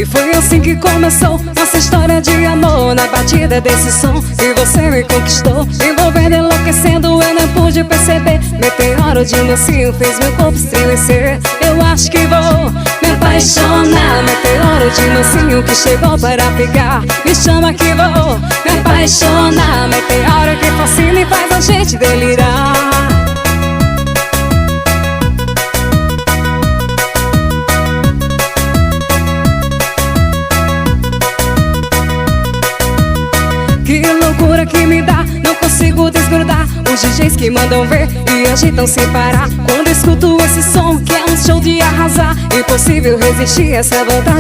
E foi assim que começou nossa história de amor. Na batida desse som que você me conquistou, envolvendo, enlouquecendo, eu não pude perceber. Meteoro de mocinho fez meu corpo estremecer. Eu acho que vou me apaixonar. Meteoro de mocinho que chegou para ficar. Me chama que vou me apaixonar. Meteoro que fascina e faz a gente delirar. Que loucura que me dá, não consigo desgrudar. Os DJs que mandam ver e agitam sem parar. Quando escuto esse som que é um show de arrasar, impossível resistir essa vontade.